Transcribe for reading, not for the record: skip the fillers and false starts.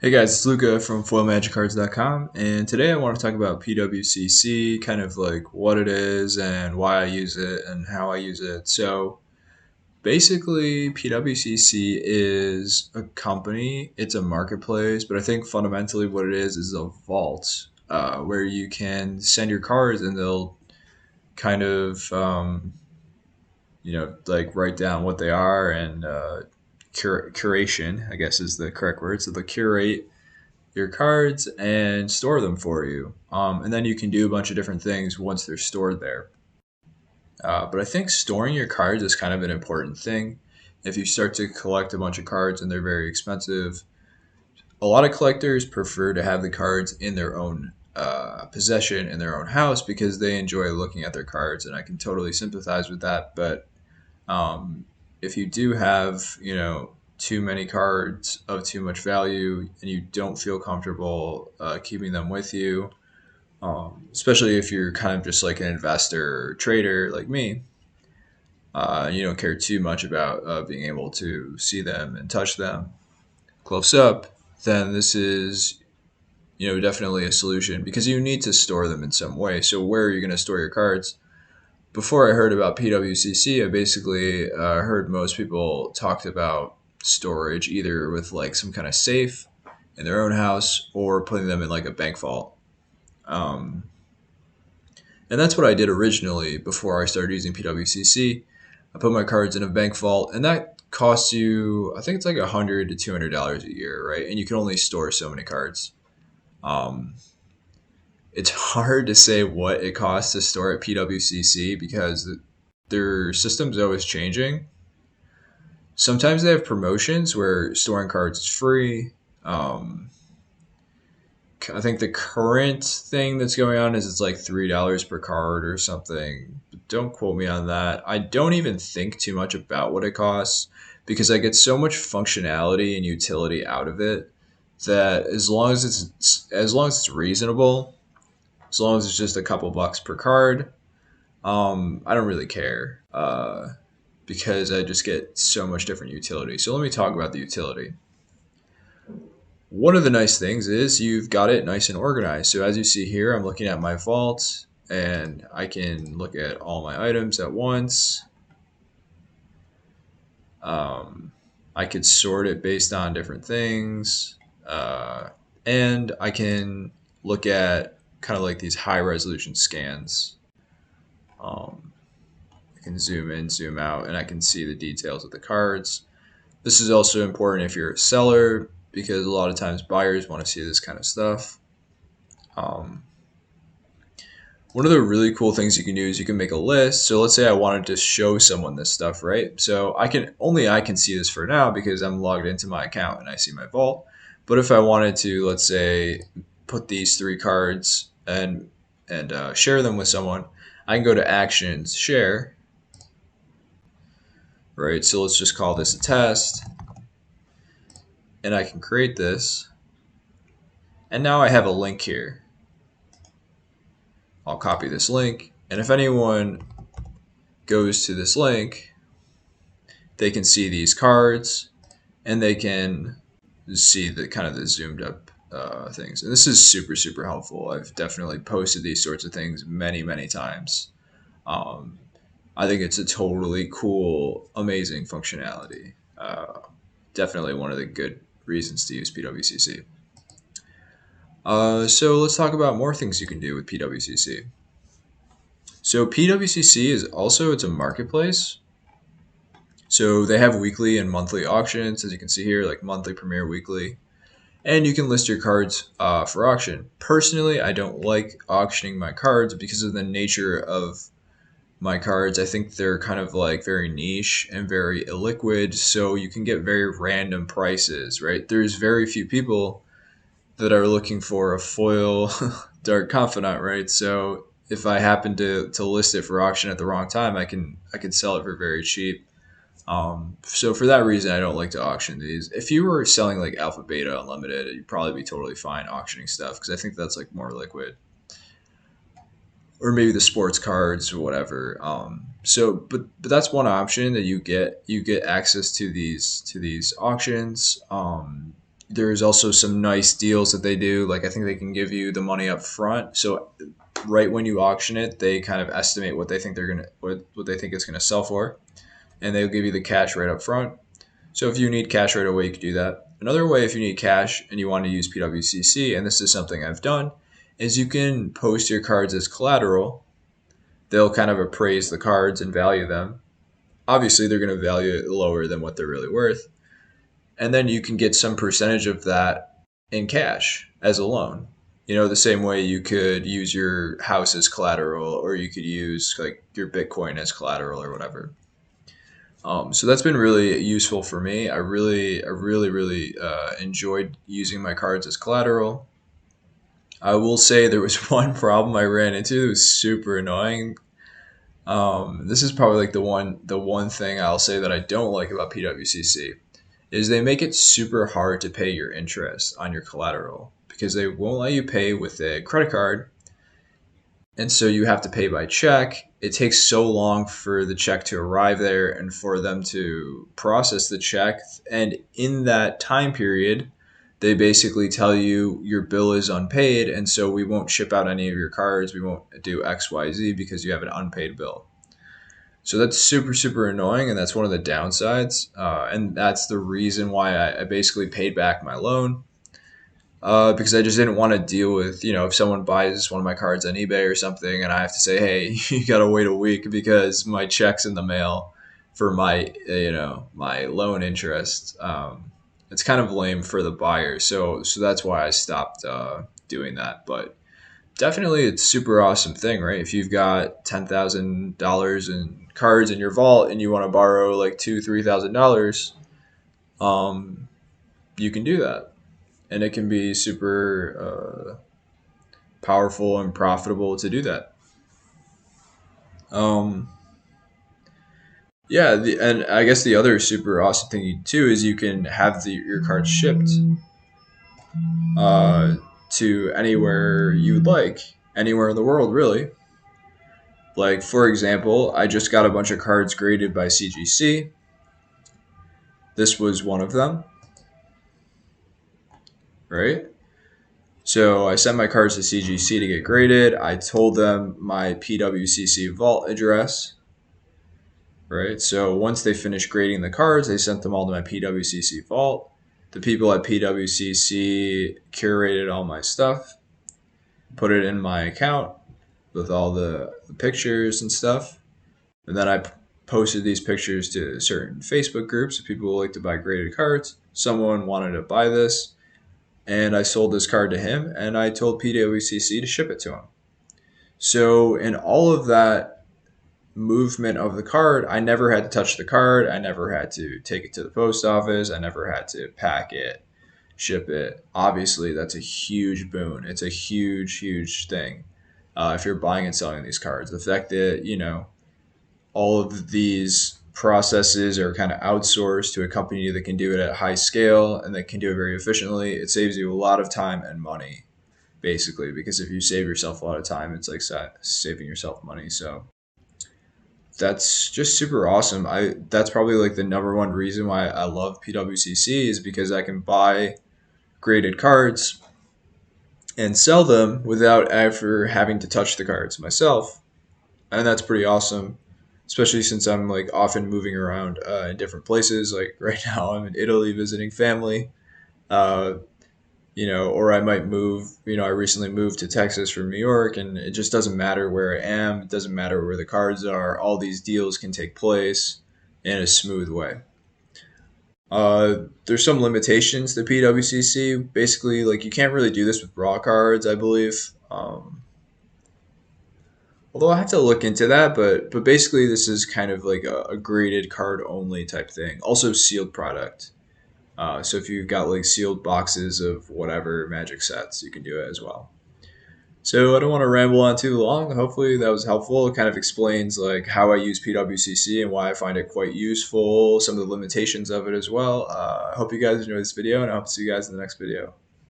Hey guys, it's Luca from foilmagiccards.com, and today I want to talk about PWCC, kind of like what it is and why I use it and how I use it. So basically, PWCC is a company, it's a marketplace, but I think fundamentally what it is a vault where you can send your cards and they'll kind of, like write down what they are and curation, I guess is the correct word. So they'll curate your cards and store them for you. And then you can do a bunch of different things once they're stored there. But I think storing your cards is kind of an important thing. If you start to collect a bunch of cards and they're very expensive, a lot of collectors prefer to have the cards in their own possession in their own house because they enjoy looking at their cards, and I can totally sympathize with that. But um, if you do have, too many cards of too much value and you don't feel comfortable keeping them with you, especially if you're kind of just like an investor or trader like me, you don't care too much about being able to see them and touch them close up, then this is, definitely a solution because you need to store them in some way. So where are you going to store your cards? Before I heard about PWCC, I basically heard most people talked about storage either with like some kind of safe in their own house or putting them in like a bank vault. Um, and that's what I did originally before I started using PWCC. I put my cards in a bank vault, and that costs you, I think it's like $100 to $200 a year, right? And you can only store so many cards. Um, it's hard to say what it costs to store at PWCC because their system's always changing. Sometimes they have promotions where storing cards is free. Um, I think the current thing that's going on is it's like $3 per card or something. But don't quote me on that. I don't even think too much about what it costs because I get so much functionality and utility out of it that as long as it's reasonable, as long as it's just a couple bucks per card, I don't really care because I just get so much different utility. So let me talk about the utility. One of the nice things is you've got it nice and organized. So as you see here, I'm looking at my vault and I can look at all my items at once. Um, I could sort it based on different things. And I can look at kind of like these high resolution scans. Um, I can zoom in, zoom out, and I can see the details of the cards. This is also important if you're a seller because a lot of times buyers want to see this kind of stuff. Um, One of the really cool things you can do is you can make a list. So let's say I wanted to show someone this stuff, right? So I can see this for now because I'm logged into my account and I see my vault. But if I wanted to, let's say, put these three cards and share them with someone, I can go to Actions, Share, right? So let's just call this a test, and I can create this. And now I have a link here. I'll copy this link, and if anyone goes to this link, they can see these cards, and they can see the kind of the zoomed up things. And this is super, super helpful. I've definitely posted these sorts of things many, many times. Um, I think it's a totally cool, amazing functionality. Definitely one of the good reasons to use PWCC. So let's talk about more things you can do with PWCC. So PWCC is also, it's a marketplace. So they have weekly and monthly auctions, as you can see here, like monthly, premier, weekly. And you can list your cards for auction. Personally, I don't like auctioning my cards because of the nature of my cards. I think they're kind of like very niche and very illiquid, so you can get very random prices, right? There's very few people that are looking for a foil Dark Confidant, right? So if I happen to list it for auction at the wrong time, I can sell it for very cheap. So for that reason, I don't like to auction these. If you were selling like Alpha Beta Unlimited, you'd probably be totally fine auctioning stuff because I think that's like more liquid, or maybe the sports cards or whatever. But that's one option that you get. You get access to these auctions. there's also some nice deals that they do. Like I think they can give you the money up front. So right when you auction it, they kind of estimate what they think what they think it's gonna sell for, and they'll give you the cash right up front. So if you need cash right away, you can do that. Another way, if you need cash and you want to use PWCC, and this is something I've done, is you can post your cards as collateral. They'll kind of appraise the cards and value them. Obviously, they're going to value it lower than what they're really worth. And then you can get some percentage of that in cash as a loan. You know, the same way you could use your house as collateral, or you could use like your Bitcoin as collateral or whatever. So that's been really useful for me. I really enjoyed using my cards as collateral. I will say there was one problem I ran into that was super annoying. This is probably like the one thing I'll say that I don't like about PWCC is they make it super hard to pay your interest on your collateral because they won't let you pay with a credit card. And so you have to pay by check. It takes so long for the check to arrive there and for them to process the check. And in that time period, they basically tell you your bill is unpaid. And so we won't ship out any of your cards. We won't do XYZ because you have an unpaid bill. So that's super annoying. And that's one of the downsides. And that's the reason why I basically paid back my loan. Because I just didn't want to deal with, if someone buys one of my cards on eBay or something and I have to say, hey, you got to wait a week because my check's in the mail for my, my loan interest. It's kind of lame for the buyer. So that's why I stopped doing that. But definitely it's a super awesome thing, right? If you've got $10,000 in cards in your vault and you want to borrow like $2,000-$3,000, you can do that. And it can be super powerful and profitable to do that. And I guess the other super awesome thing too is you can have your cards shipped to anywhere you would like, anywhere in the world, really. Like, for example, I just got a bunch of cards graded by CGC. This was one of them, right? So I sent my cards to CGC to get graded. I told them my PWCC vault address, right? So once they finished grading the cards, they sent them all to my PWCC vault. The people at PWCC curated all my stuff, put it in my account with all the pictures and stuff. And then I posted these pictures to certain Facebook groups of people who like to buy graded cards. Someone wanted to buy this. And I sold this card to him, and I told PWCC to ship it to him. So in all of that movement of the card, I never had to touch the card. I never had to take it to the post office. I never had to pack it, ship it. Obviously, that's a huge boon. It's a huge thing if you're buying and selling these cards. The fact that, all of these processes are kind of outsourced to a company that can do it at high scale and that can do it very efficiently. It saves you a lot of time and money, basically, because if you save yourself a lot of time, it's like saving yourself money. So that's just super awesome. That's probably like the number one reason why I love PWCC is because I can buy graded cards and sell them without ever having to touch the cards myself. And that's pretty awesome. Especially since I'm like often moving around in different places. Like right now I'm in Italy visiting family, or I might move, I recently moved to Texas from New York, and it just doesn't matter where I am. It doesn't matter where the cards are. All these deals can take place in a smooth way. There's some limitations to PWCC. Basically, like you can't really do this with raw cards, I believe. Although I have to look into that, but basically this is kind of like a graded card only type thing. Also sealed product. So if you've got like sealed boxes of whatever Magic sets, you can do it as well. So I don't want to ramble on too long. Hopefully that was helpful. It kind of explains like how I use PWCC and why I find it quite useful, some of the limitations of it as well. I hope you guys enjoyed this video, and I hope to see you guys in the next video.